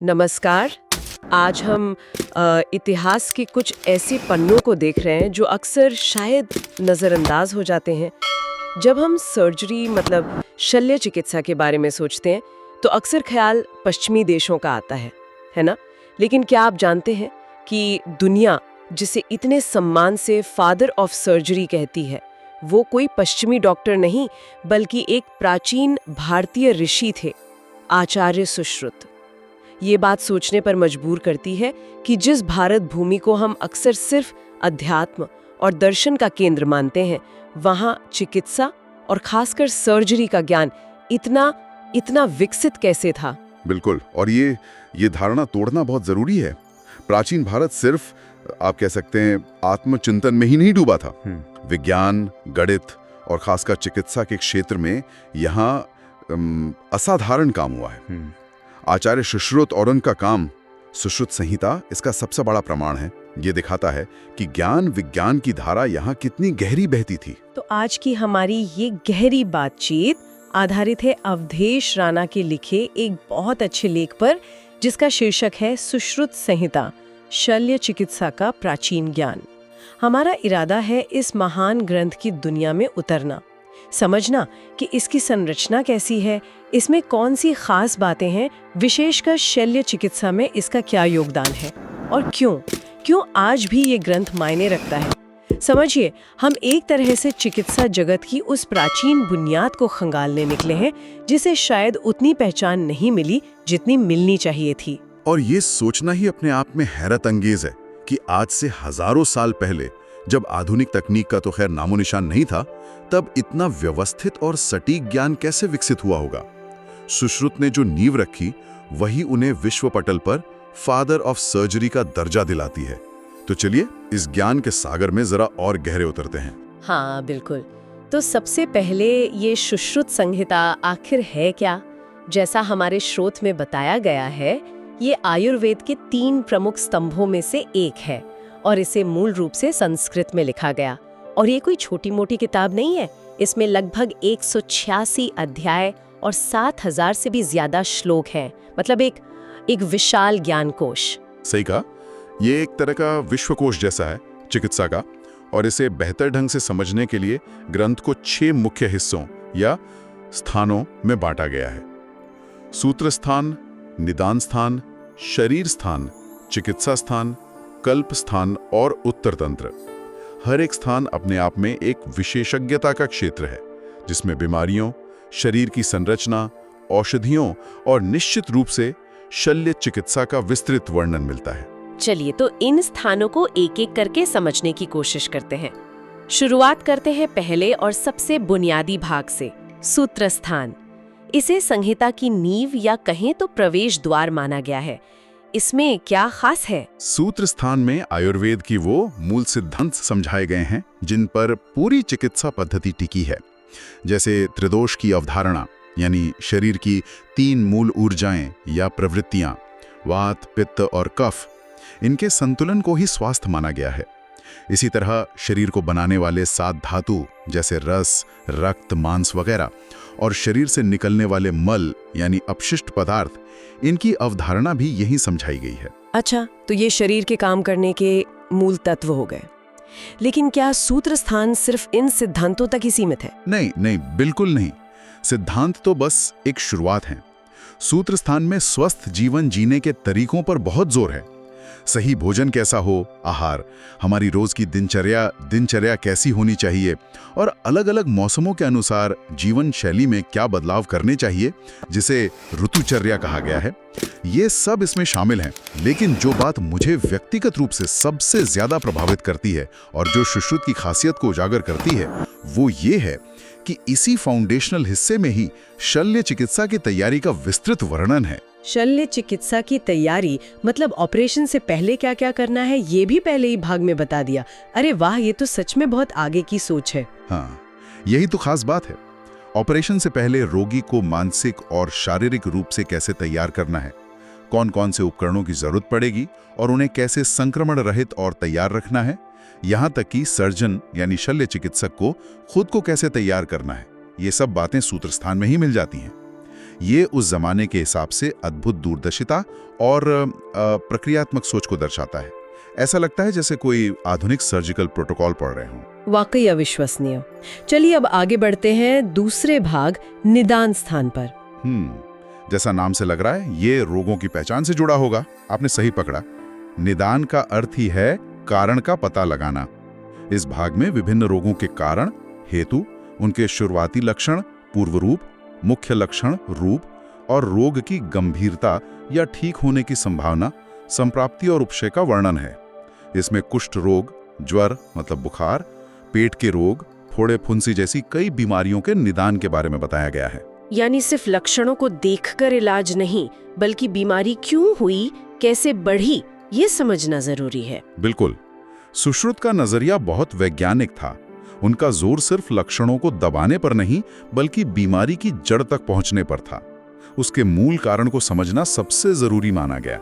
नमस्कार। आज हम इतिहास के कुछ ऐसे पन्नों को देख रहे हैं जो अक्सर शायद नज़रअंदाज हो जाते हैं। जब हम सर्जरी मतलब शल्य चिकित्सा के बारे में सोचते हैं तो अक्सर ख्याल पश्चिमी देशों का आता है ना? लेकिन क्या आप जानते हैं कि दुनिया जिसे इतने सम्मान से फादर ऑफ सर्जरी कहती है, वो कोई पश्चिमी डॉक्टर नहीं बल्कि एक प्राचीन भारतीय ऋषि थे, आचार्य सुश्रुत। ये बात सोचने पर मजबूर करती है कि जिस भारत भूमि को हम अक्सर सिर्फ अध्यात्म और दर्शन का केंद्र मानते हैं, वहाँ चिकित्सा और खासकर सर्जरी का ज्ञान इतना इतना विकसित कैसे था। बिल्कुल। और ये धारणा तोड़ना बहुत जरूरी है। प्राचीन भारत सिर्फ आप कह सकते हैं आत्मचिंतन में ही नहीं डूबा था। विज्ञान, गणित और खासकर चिकित्सा के क्षेत्र में यहाँ असाधारण काम हुआ है। आचार्य सुश्रुत और उनका काम सुश्रुत संहिता इसका सबसे बड़ा प्रमाण है। ये दिखाता है कि ज्ञान विज्ञान की धारा यहाँ कितनी गहरी बहती थी। तो आज की हमारी ये गहरी बातचीत आधारित है अवधेश राणा के लिखे एक बहुत अच्छे लेख पर, जिसका शीर्षक है सुश्रुत संहिता, शल्य चिकित्सा का प्राचीन ज्ञान। हमारा इरादा है इस महान ग्रंथ की दुनिया में उतरना, समझना कि इसकी संरचना कैसी है, इसमें कौन सी खास बातें हैं, विशेषकर शल्य चिकित्सा में इसका क्या योगदान है और क्यों आज भी ये ग्रंथ मायने रखता है। समझिए, हम एक तरह से चिकित्सा जगत की उस प्राचीन बुनियाद को खंगालने निकले हैं जिसे शायद उतनी पहचान नहीं मिली जितनी मिलनी चाहिए थी। और ये सोचना ही अपने आप में हैरत अंगेज है कि आज से हजारों साल पहले, जब आधुनिक तकनीक का तो खैर नामो निशान नहीं था, तब इतना व्यवस्थित और सटीक ज्ञान कैसे विकसित हुआ होगा। सुश्रुत ने जो नींव रखी, वही उन्हें विश्व पटल पर फादर ऑफ सर्जरी का दर्जा दिलाती है। तो चलिए इस ज्ञान के सागर में जरा और गहरे उतरते हैं। हाँ बिल्कुल। तो सबसे पहले ये सुश्रुत संहिता आखिर है क्या? जैसा हमारे स्रोत में बताया गया है, ये आयुर्वेद के 3 प्रमुख स्तंभों में से एक है और इसे मूल रूप से संस्कृत में लिखा गया। और ये कोई छोटी मोटी किताब नहीं है। इसमें लगभग 186 अध्याय और 7000 से भी ज्यादा श्लोक हैं। मतलब एक विशाल ज्ञान कोश। सही कहा, ये एक तरह का विश्वकोश जैसा है चिकित्सा का। और इसे बेहतर ढंग से समझने के लिए ग्रंथ को 6 मुख्य हिस्सों या स्थानों में बांटा गया है। सूत्र स्थान, निदान स्थान, शरीर स्थान, चिकित्सा स्थान, कल्प स्थान और उत्तर तंत्र। हर एक स्थान अपने आप में एक विशेषज्ञता का क्षेत्र है, जिसमें बीमारियों, शरीर की संरचना, औषधियों और निश्चित रूप से शल्य चिकित्सा का विस्तृत वर्णन मिलता है। चलिए तो इन स्थानों को एक एक करके समझने की कोशिश करते हैं। शुरुआत करते हैं पहले और सबसे बुनियादी भाग से, सूत्र स्थान। इसे संहिता की नींव या कहें तो प्रवेश द्वार माना गया है। इसमें क्या खास है? सूत्र स्थान में आयुर्वेद की वो मूल सिद्धांत समझाए गए हैं जिन पर पूरी चिकित्सा पद्धति टिकी है। जैसे त्रिदोष की अवधारणा, यानी शरीर की 3 मूल ऊर्जाएं या प्रवृत्तियां, वात, पित्त और कफ, इनके संतुलन को ही स्वास्थ्य माना गया है। इसी तरह शरीर को बनाने वाले 7 धातु जैसे रस, रक्त, मांस वगैरह, और शरीर से निकलने वाले मल यानी अपशिष्ट पदार्थ, इनकी अवधारणा भी यही समझाई गई है। अच्छा, तो ये शरीर के काम करने के मूल तत्व हो गए। लेकिन क्या सूत्र स्थान सिर्फ इन सिद्धांतों तक ही सीमित है? नहीं, बिल्कुल नहीं। सिद्धांत तो बस एक शुरुआत है। सूत्र स्थान में स्वस्थ जीवन जीने के तरीकों पर बहुत जोर है। सही भोजन कैसा हो, आहार, हमारी रोज की दिनचर्या कैसी होनी चाहिए और अलग-अलग मौसमों के अनुसार जीवन शैली में क्या बदलाव करने चाहिए, जिसे ऋतुचर्या कहा गया है, ये सब इसमें शामिल हैं। लेकिन जो बात मुझे व्यक्तिगत रूप से सबसे ज्यादा प्रभावित करती है और जो सुश्रुत की खासियत को उजागर करती है, वो ये है कि इसी फाउंडेशनल हिस्से में ही शल्य चिकित्सा की तैयारी का विस्तृत वर्णन है। शल्य चिकित्सा की तैयारी मतलब ऑपरेशन से पहले क्या क्या करना है, ये भी पहले ही भाग में बता दिया। अरे वाह, ये तो सच में बहुत आगे की सोच है। हाँ, यही तो खास बात है। ऑपरेशन से पहले रोगी को मानसिक और शारीरिक रूप से कैसे तैयार करना है, कौन कौन से उपकरणों की जरूरत पड़ेगी और उन्हें कैसे संक्रमण रहित और तैयार रखना है, यहाँ तक कि सर्जन यानी शल्य चिकित्सक को खुद को कैसे तैयार करना है, ये सब बातें सूत्र स्थान में ही मिल जाती हैं। ये उस जमाने के हिसाब से अद्भुत दूरदर्शिता और प्रक्रियात्मक सोच को दर्शाता है। ऐसा लगता है जैसे कोई आधुनिक सर्जिकल प्रोटोकॉल पढ़ रहे हों। वाकई अविश्वसनीय। चलिए अब आगे बढ़ते हैं दूसरे भाग निदान स्थान पर। जैसा नाम से लग रहा है ये रोगों की पहचान से जुड़ा होगा। आपने सही पकड़ा। निदान का अर्थ ही है कारण का पता लगाना। इस भाग में विभिन्न रोगों के कारण, हेतु, उनके शुरुआती लक्षण, पूर्व रूप, मुख्य लक्षण, रूप और रोग की गंभीरता या ठीक होने की संभावना, संप्राप्ति और उपक्षय का वर्णन है। इसमें कुष्ठ रोग, ज्वर मतलब बुखार, पेट के रोग, फोड़े फुंसी जैसी कई बीमारियों के निदान के बारे में बताया गया है। यानी सिर्फ लक्षणों को देखकर इलाज नहीं, बल्कि बीमारी क्यों हुई, कैसे बढ़ी, ये समझना जरूरी है। बिल्कुल। सुश्रुत का नजरिया बहुत वैज्ञानिक था। उनका जोर सिर्फ लक्षणों को दबाने पर नहीं, बल्कि बीमारी की जड़ तक पहुंचने पर था। उसके मूल कारण को समझना सबसे जरूरी माना गया।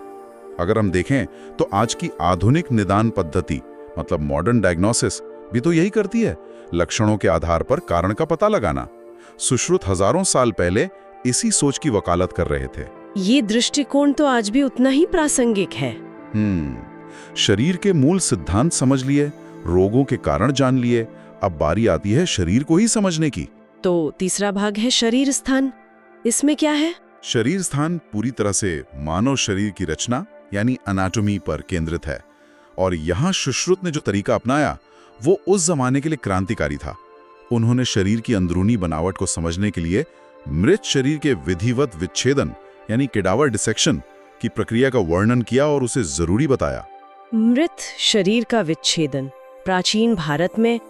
अगर हम देखें तो आज की आधुनिक निदान पद्धति मतलब मॉडर्न डायग्नोसिस भी तो यही करती है, लक्षणों के आधार पर कारण का पता लगाना। सुश्रुत हजारों साल पहले इसी सोच की वकालत कर रहे थे। ये दृष्टिकोण तो आज भी उतना ही प्रासंगिक है। शरीर के मूल सिद्धांत समझ लिए, रोगों के कारण जान लिए, अब बारी आती है शरीर को ही समझने की। तो तीसरा भाग है शरीर स्थान। इसमें क्या है? शरीर स्थान पूरी तरह से मानव शरीर की रचना यानी एनाटॉमी पर केंद्रित है। और यहाँ सुश्रुत ने जो तरीका अपनाया वो उस जमाने के लिए क्रांतिकारी था। उन्होंने शरीर की अंदरूनी बनावट को समझने के लिए मृत शरीर के विधिवत विच्छेदन यानी कैडावर डिसेक्शन की प्रक्रिया का वर्णन किया और उसे जरूरी बताया। मृत शरीर का विच्छेदन प्राचीन भारत में,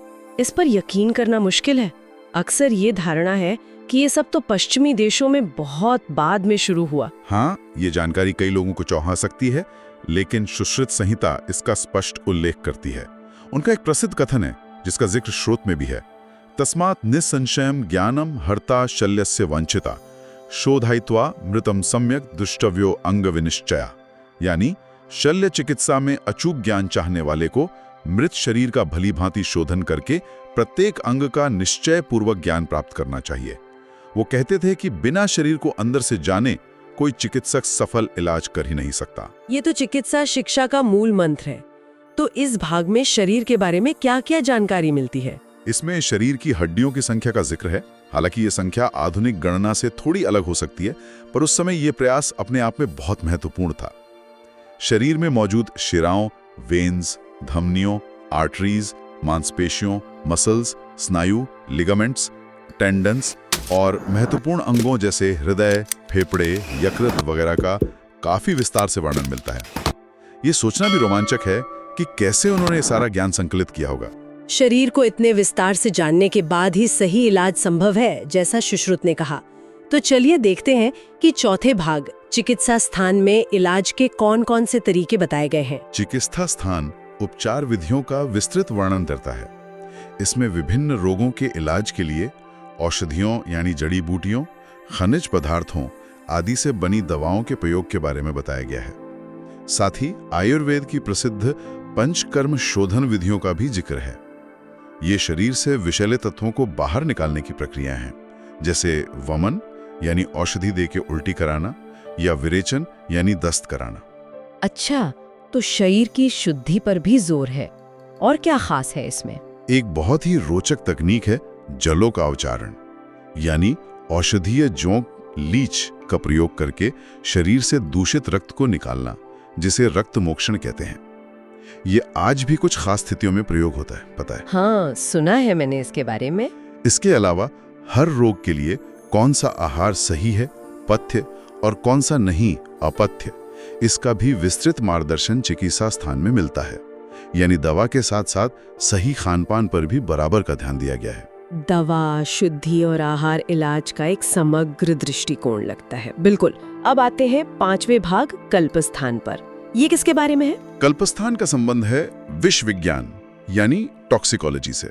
इस पर यकीन करना मुश्किल है। अक्सर ये धारणा है कि ये सब तो पश्चिमी देशों में बहुत बाद में शुरू हुआ। हाँ, ये जानकारी कई लोगों को चौंका सकती है, लेकिन सुश्रुत संहिता इसका स्पष्ट उल्लेख करती है। उनका एक प्रसिद्ध कथन है जिसका जिक्र श्रोत में भी है। तस्मात् निसंशयम ज्ञानम हर्ता शल्यस्य वंचिता शोधायित्वा मृतम सम्यक दुष्टव्यो अंग विनिश्चया। यानी शल्य चिकित्सा में अचूक ज्ञान चाहने वाले को मृत शरीर का भली भांति शोधन करके प्रत्येक अंग का निश्चय पूर्वक ज्ञान प्राप्त करना चाहिए। वो कहते थे कि बिना शरीर को अंदर से जाने कोई चिकित्सक सफल इलाज कर ही नहीं सकता। ये तो चिकित्सा शिक्षा का मूल मंत्र है। तो इस भाग में शरीर के बारे में क्या-क्या जानकारी मिलती है? इसमें शरीर की हड्डियों की संख्या का जिक्र है। हालांकि ये संख्या आधुनिक गणना से थोड़ी अलग हो सकती है, पर उस समय ये प्रयास अपने आप में बहुत महत्वपूर्ण था। शरीर में मौजूद शिराओं, वेन्स, धमनियों, आर्टरीज, मांसपेशियों, मसल्स, स्नायु, लिगामेंट्स, टेंडन्स और महत्वपूर्ण अंगों जैसे हृदय, फेफड़े, यकृत वगैरह का काफी विस्तार से वर्णन मिलता है। ये सोचना भी रोमांचक है कि कैसे उन्होंने सारा ज्ञान संकलित किया होगा। शरीर को इतने विस्तार से जानने के बाद ही सही इलाज संभव है, जैसा सुश्रुत ने कहा। तो चलिए देखते हैं कि चौथे भाग चिकित्सा स्थान में इलाज के कौन-कौन से तरीके बताए गए हैं। चिकित्सा स्थान उपचार विधियों का विस्तृत वर्णन करता है। इसमें विभिन्न रोगों के इलाज के लिए औषधियों यानी जड़ी बूटियों, खनिज पदार्थों आदि से बनी दवाओं के प्रयोग के बारे में बताया गया है। साथ ही आयुर्वेद की प्रसिद्ध पंचकर्म शोधन विधियों का भी जिक्र है। ये शरीर से विषैले तत्वों को बाहर निकालने की प्रक्रिया हैं, जैसे वमन यानी औषधि देके उल्टी कराना या विरेचन यानी दस्त कराना। अच्छा, तो शरीर की शुद्धि पर भी जोर है। और क्या खास है इसमें? एक बहुत ही रोचक तकनीक है जलों का उच्चारण, यानी औषधीय जोंक लीच का प्रयोग करके शरीर से दूषित रक्त को निकालना, जिसे रक्त मोक्षण कहते हैं। ये आज भी कुछ खास स्थितियों में प्रयोग होता है, पता है? हाँ, सुना है मैंने इसके बारे में। इसके अलावा हर रोग के लिए कौन सा आहार सही है, पथ्य, और कौन सा नहीं, अपथ्य, इसका भी विस्तृत मार्गदर्शन चिकित्सा स्थान में मिलता है। यानी दवा के साथ साथ सही खानपान पर भी बराबर का ध्यान दिया गया है। दवा, शुद्धि और आहार इलाज का एक समग्र दृष्टिकोण लगता है। बिल्कुल। अब आते हैं पांचवें भाग कल्पस्थान पर। ये किसके बारे में है? कल्पस्थान का संबंध है विष विज्ञान यानी टॉक्सिकोलॉजी से।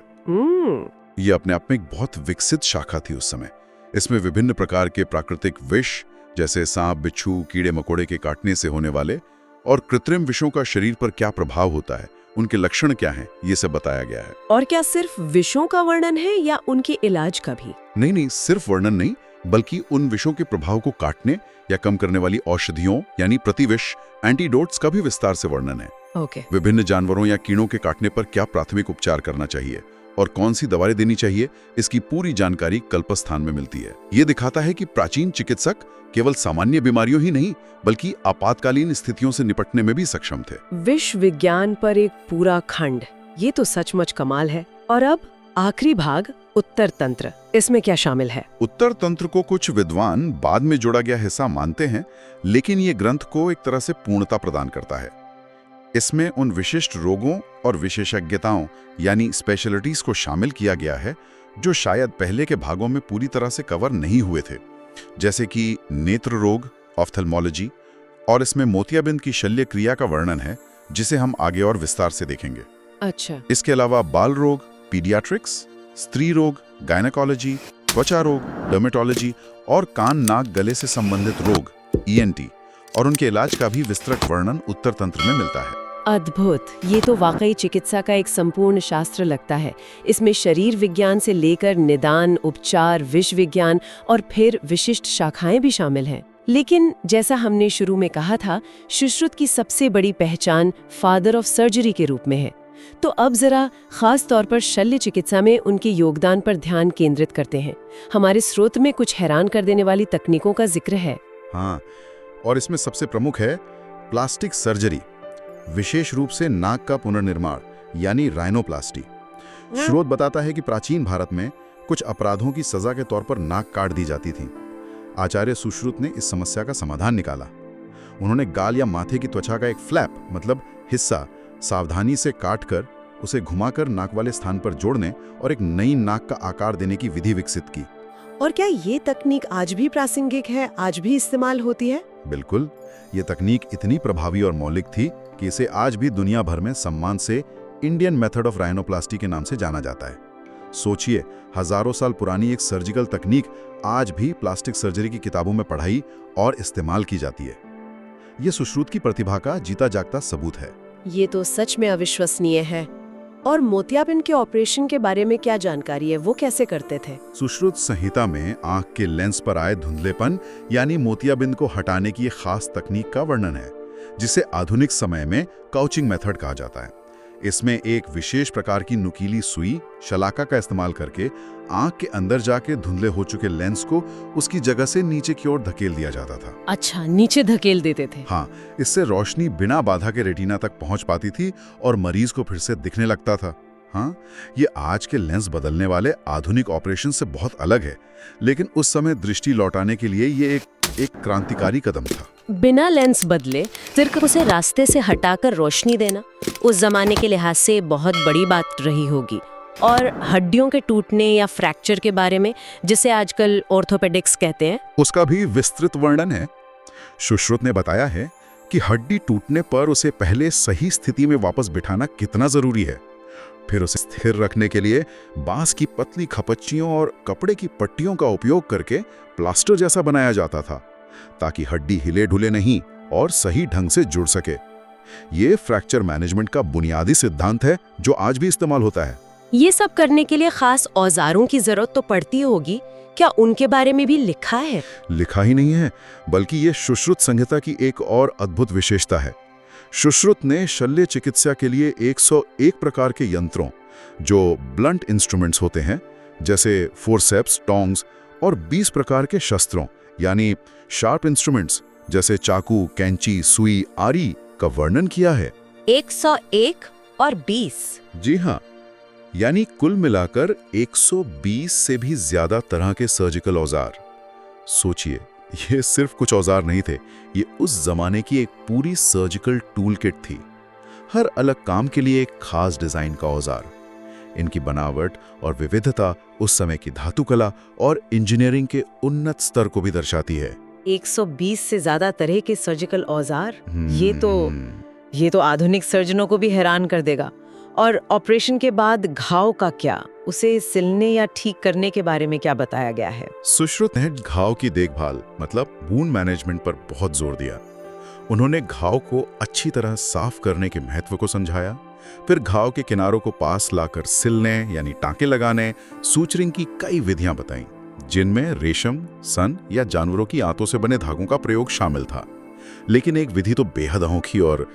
ये अपने आप में एक बहुत विकसित शाखा थी उस समय। इसमें विभिन्न प्रकार के प्राकृतिक विष जैसे सांप, बिच्छू, कीड़े मकोड़े के काटने से होने वाले और कृत्रिम विषों का शरीर पर क्या प्रभाव होता है, उनके लक्षण क्या हैं, ये सब बताया गया है। और क्या सिर्फ विषों का वर्णन है या उनके इलाज का भी? नहीं, सिर्फ वर्णन नहीं, बल्कि उन विषों के प्रभाव को काटने या कम करने वाली औषधियों यानी प्रतिविष एंटीडोट्स का भी विस्तार से वर्णन है। ओके। विभिन्न जानवरों या कीड़ों के काटने पर क्या प्राथमिक उपचार करना चाहिए और कौन सी दवाएं देनी चाहिए, इसकी पूरी जानकारी कल्पस्थान में मिलती है। ये दिखाता है कि प्राचीन चिकित्सक केवल सामान्य बीमारियों ही नहीं बल्कि आपातकालीन स्थितियों से निपटने में भी सक्षम थे। विश्व विज्ञान पर एक पूरा खंड, ये तो सचमुच कमाल है। और अब आखिरी भाग, उत्तर तंत्र, इसमें क्या शामिल है? उत्तर तंत्र को कुछ विद्वान बाद में जोड़ा गया हिस्सा मानते हैं, लेकिन ये ग्रंथ को एक तरह से पूर्णता प्रदान करता है। इसमें उन विशिष्ट रोगों और विशेषज्ञताओं यानी स्पेशलिटीज को शामिल किया गया है जो शायद पहले के भागों में पूरी तरह से कवर नहीं हुए थे, जैसे कि नेत्र रोग, ऑफ्थेल्मोलॉजी, और इसमें मोतियाबिंद की शल्य क्रिया का वर्णन है जिसे हम आगे और विस्तार से देखेंगे। अच्छा। इसके अलावा बाल रोग, पीडियाट्रिक्स, स्त्री रोग, गायनेकोलॉजी, त्वचा रोग, डर्मेटोलॉजी और कान नाक गले से संबंधित रोग ENT और उनके इलाज का भी विस्तृत वर्णन उत्तर तंत्र में मिलता है। अद्भुत, ये तो वाकई चिकित्सा का एक संपूर्ण शास्त्र लगता है। इसमें शरीर विज्ञान से लेकर निदान, उपचार, विष विज्ञान और फिर विशिष्ट शाखाएं भी शामिल हैं। लेकिन जैसा हमने शुरू में कहा था, सुश्रुत की सबसे बड़ी पहचान फादर ऑफ सर्जरी के रूप में है। तो अब जरा खास तौर पर शल्य चिकित्सा में उनके योगदान पर ध्यान केंद्रित करते हैं। हमारे स्रोत में कुछ हैरान कर देने वाली तकनीकों का जिक्र है। हाँ, और इसमें सबसे प्रमुख है प्लास्टिक सर्जरी, विशेष रूप से नाक का पुनर्निर्माण यानी राइनोप्लास्टी। स्रोत बताता है कि प्राचीन भारत में कुछ अपराधों की सजा के तौर पर नाक काट दी जाती थी। आचार्य सुश्रुत ने इस समस्या का समाधान निकाला। उन्होंने गाल या माथे की त्वचा का एक फ्लैप मतलब हिस्सा सावधानी से काटकर उसे घुमाकर नाक वाले स्थान पर जोड़ने और एक नई नाक का आकार देने की विधि विकसित की। और क्या ये तकनीक आज भी प्रासंगिक है, आज भी इस्तेमाल होती है? बिल्कुल, ये तकनीक इतनी प्रभावी और मौलिक थी कि इसे आज भी दुनिया भर में सम्मान से इंडियन मेथड ऑफ राइनोप्लास्टी के नाम से जाना जाता है। सोचिए, हजारों साल पुरानी एक सर्जिकल तकनीक आज भी प्लास्टिक सर्जरी की किताबों में पढ़ाई और इस्तेमाल की जाती है। ये सुश्रुत की प्रतिभा का जीता जागता सबूत है। ये तो सच में अविश्वसनीय है। और मोतियाबिंद के ऑपरेशन के बारे में क्या जानकारी है, वो कैसे करते थे? सुश्रुत संहिता में आंख के लेंस पर आए धुंधलेपन यानी मोतियाबिंद को हटाने की एक खास तकनीक का वर्णन है, जिसे आधुनिक समय में काउचिंग मेथड कहा जाता है। इसमें एक विशेष प्रकार की नुकीली सुई शलाका का इस्तेमाल करके आंख के अंदर जाके धुंधले हो चुके लेंस को उसकी जगह से नीचे की ओर धकेल दिया जाता था। अच्छा, नीचे धकेल देते थे। हाँ, इससे रोशनी बिना बाधा के रेटिना तक पहुंच पाती थी और मरीज को फिर से दिखने लगता था। हाँ, ये आज के लेंस बदलने वाले आधुनिक ऑपरेशन से बहुत अलग है, लेकिन उस समय दृष्टि लौटाने के लिए ये एक क्रांतिकारी कदम था। बिना लेंस बदले सिर्फ उसे रास्ते से हटाकर रोशनी देना उस जमाने के लिहाज से बहुत बड़ी बात रही होगी। और हड्डियों के टूटने या फ्रैक्चर के बारे में, जिसे आजकल ऑर्थोपेडिक्स कहते हैं, उसका भी विस्तृत वर्णन है। सुश्रुत ने बताया है कि हड्डी टूटने पर उसे पहले सही स्थिति में वापस बिठाना कितना जरूरी है। फिर उसे स्थिर रखने के लिए बांस की पतली खपच्चियों और कपड़े की पट्टियों का उपयोग करके प्लास्टर जैसा बनाया जाता था, ताकि हड्डी हिले ढुले नहीं और सही ढंग से जुड़ सके। ये फ्रैक्चर मैनेजमेंट का बुनियादी सिद्धांत है जो आज भी इस्तेमाल होता है। ये सब करने के लिए खास औजारों की जरूरत तो पड़ती होगी, क्या उनके बारे में भी लिखा है? लिखा ही नहीं है, बल्कि ये सुश्रुत संहिता की एक और अद्भुत विशेषता है। सुश्रुत ने शल्य चिकित्सा के लिए 101 प्रकार के यंत्रों, जो ब्लंट इंस्ट्रूमेंट्स होते हैं जैसे फोरसेप्स, टोंग्स, और 20 प्रकार के शस्त्रों यानी शार्प इंस्ट्रूमेंट्स जैसे चाकू, कैंची, सुई, आरी का वर्णन किया है। 101 और 20? जी हाँ, यानी कुल मिलाकर 120 से भी ज्यादा तरह के सर्जिकल औजार। सोचिए, ये सिर्फ कुछ औजार नहीं थे, ये उस जमाने की एक पूरी सर्जिकल टूल किट थी। हर अलग काम के लिए एक खास डिजाइन का औजार। इनकी बनावट और विविधता उस समय की धातुकला और इंजीनियरिंग के उन्नत स्तर को भी दर्शाती है। 120 से ज्यादा तरह के सर्जिकल औजार, ये तो आधुनिक सर्जनों को भी हैरान कर देगा। और ऑपरेशन के बाद घाव का क्या, उसे सिलने या ठीक करने के बारे में क्या बताया गया है? सुश्रुत ने घाव की देखभाल मतलब वुंड मैनेजमेंट पर बहुत जोर दिया। उन्होंने घाव को अच्छी तरह साफ करने के महत्व को समझाया। फिर घाव के किनारों को पास लाकर सिलने यानी टांके लगाने, सूचरिंग की कई विधियां बताईं। जिनमें रेशम, सन या जानवरों की आंतों से बने धागों का प्रयोग शामिल था। लेकिन एक विधि तो बेहद अनोखी और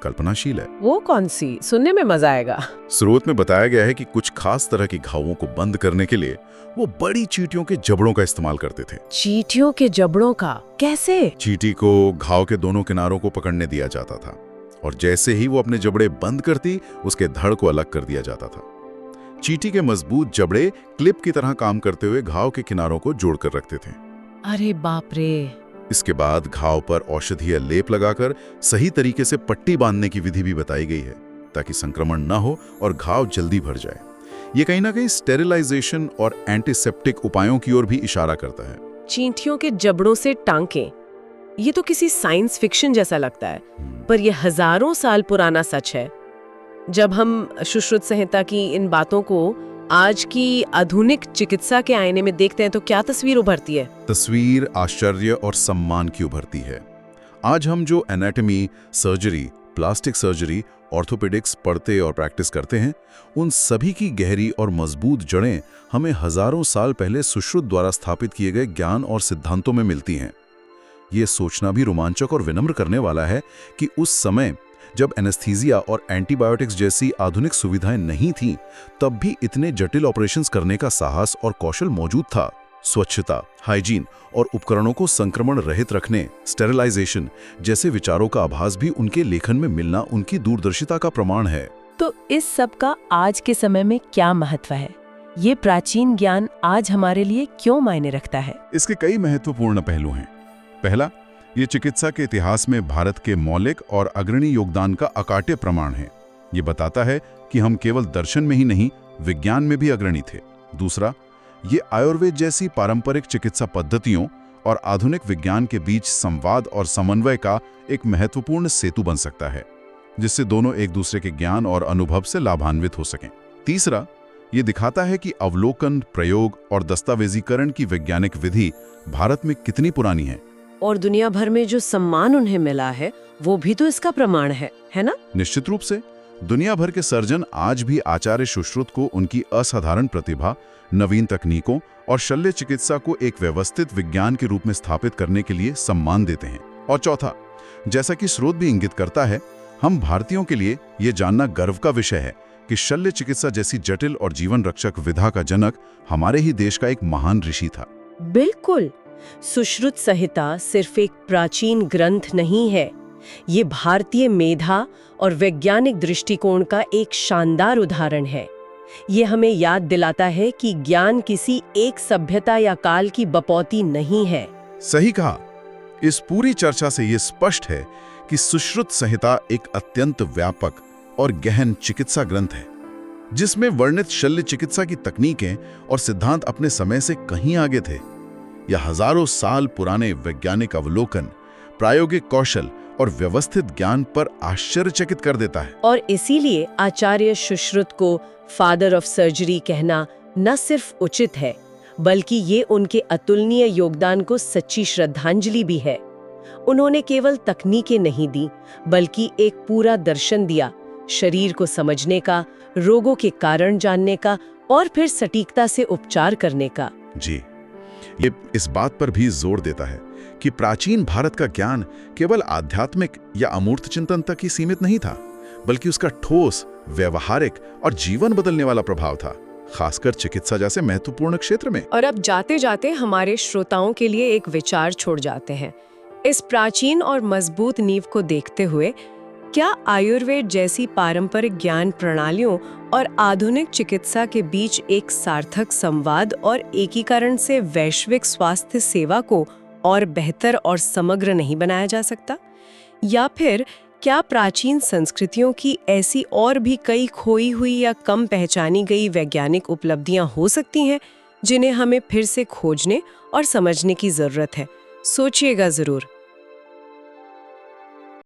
कल्पनाशील है। वो कौन सी? सुनने में मजा आएगा। स्रोत में बताया गया है कि कुछ खास तरह की घावों को बंद करने के लिए वो बड़ी चींटियों के जबड़ों का इस्तेमाल करते थे। चींटियों के जबड़ों का? कैसे? चींटी को घाव के दोनों किनारों को पकड़ने दिया जाता था और जैसे ही वो अपने जबड़े बंद करती, उसके धड़ को अलग कर दिया जाता था। चींटी के मजबूत जबड़े क्लिप की तरह काम करते हुए घाव के किनारों को जोड़कर रखते थे। अरे बाप रे। इसके बाद घाव पर औषधीय लेप लगाकर सही तरीके से पट्टी बांधने की विधि भी बताई गई है ताकि संक्रमण न हो और घाव जल्दी भर जाए। ये कहीं ना कहीं स्टेरिलाइजेशन और एंटीसेप्टिक उपायों की ओर भी इशारा करता है। चींटियों के जबड़ों से टांके, ये तो किसी साइंस फिक्शन जैसा लगता है, पर यह हजारों साल पुराना सच है। जब हम सुश्रुत संहिता की इन बातों को आज की आधुनिक चिकित्सा के आईने में देखते हैं तो क्या तस्वीर उभरती है? तस्वीर आश्चर्य और सम्मान की उभरती है। आज हम जो anatomy, surgery, plastic surgery, orthopaedics पढ़ते और प्रैक्टिस करते हैं, उन सभी की गहरी और मजबूत जड़ें हमें हजारों साल पहले सुश्रुत द्वारा स्थापित किए गए ज्ञान और सिद्धांतों में मिलती हैं। ये सोचना भी रोमांचक और विनम्र करने वाला है कि उस समय जब एनेस्थीसिया और एंटीबायोटिक्स जैसी आधुनिक सुविधाएं नहीं थीं, तब भी इतने जटिल ऑपरेशंस करने का साहस और कौशल मौजूद था। स्वच्छता, हाइजीन और उपकरणों को संक्रमण रहित रखने, स्टेरिलाइजेशन जैसे विचारों का आभास भी उनके लेखन में मिलना उनकी दूरदर्शिता का प्रमाण है। तो इस सब का आज के समय में क्या महत्व है? ये प्राचीन ज्ञान आज हमारे लिए क्यों मायने रखता है? इसके कई महत्वपूर्ण पहलू हैं। पहला, ये चिकित्सा के इतिहास में भारत के मौलिक और अग्रणी योगदान का अकाट्य प्रमाण है। ये बताता है कि हम केवल दर्शन में ही नहीं, विज्ञान में भी अग्रणी थे। दूसरा, ये आयुर्वेद जैसी पारंपरिक चिकित्सा पद्धतियों और आधुनिक विज्ञान के बीच संवाद और समन्वय का एक महत्वपूर्ण सेतु बन सकता है, जिससे दोनों एक दूसरे के ज्ञान और अनुभव से लाभान्वित हो सकें। तीसरा, ये दिखाता है कि अवलोकन, प्रयोग और दस्तावेजीकरण की वैज्ञानिक विधि भारत में कितनी पुरानी है और दुनिया भर में जो सम्मान उन्हें मिला है वो भी तो इसका प्रमाण है ना? निश्चित रूप से। दुनिया भर के सर्जन आज भी आचार्य सुश्रुत को उनकी असाधारण प्रतिभा, नवीन तकनीकों और शल्य चिकित्सा को एक व्यवस्थित विज्ञान के रूप में स्थापित करने के लिए सम्मान देते हैं। और चौथा, जैसा कि स्रोत भी इंगित करता है, हम भारतीयों के लिए ये जानना गर्व का विषय है कि शल्य चिकित्सा जैसी जटिल और जीवन रक्षक विधा का जनक हमारे ही देश का एक महान ऋषि था। बिल्कुल। सुश्रुत संहिता सिर्फ एक प्राचीन ग्रंथ नहीं है, ये भारतीय मेधा और वैज्ञानिक दृष्टिकोण का एक शानदार उदाहरण है। ये हमें याद दिलाता है कि ज्ञान किसी एक सभ्यता या काल की बपौती नहीं है। सही कहा। इस पूरी चर्चा से ये स्पष्ट है कि सुश्रुत संहिता एक अत्यंत व्यापक और गहन चिकित्सा ग्रंथ है, जिसमें वर्णित शल्य चिकित्सा की तकनीकें और सिद्धांत अपने समय से कहीं आगे थे। यह हजारों साल पुराने वैज्ञानिक अवलोकन, प्रायोगिक कौशल और व्यवस्थित ज्ञान पर आश्चर्यचकित कर देता है। और इसीलिए आचार्य सुश्रुत को फादर ऑफ सर्जरी कहना न सिर्फ उचित है, बल्कि ये उनके अतुलनीय योगदान को सच्ची श्रद्धांजलि भी है। उन्होंने केवल तकनीकें नहीं दी, बल्कि एक पूरा दर्शन दिया, शरीर को समझने का, रोगों के कारण जानने का और फिर सटीकता से उपचार करने का। जी, ये इस बात पर भी जोर देता है कि प्राचीन भारत का ज्ञान केवल आध्यात्मिक या अमूर्त चिंतन तक ही सीमित नहीं था, बल्कि उसका ठोस, व्यवहारिक और जीवन बदलने वाला प्रभाव था, खासकर चिकित्सा जैसे महत्वपूर्ण क्षेत्र में। और अब जाते जाते हमारे श्रोताओं के लिए एक विचार छोड़ जाते हैं। इस प्राचीन और मजबूत नींव को देखते हुए क्या आयुर्वेद जैसी पारंपरिक ज्ञान प्रणालियों और आधुनिक चिकित्सा के बीच एक सार्थक संवाद और एकीकरण से वैश्विक स्वास्थ्य सेवा को और बेहतर और समग्र नहीं बनाया जा सकता? या फिर क्या प्राचीन संस्कृतियों की ऐसी और भी कई खोई हुई या कम पहचानी गई वैज्ञानिक उपलब्धियां हो सकती हैं, जिन्हें हमें फिर से खोजने और समझने की जरूरत है? सोचिएगा जरूर।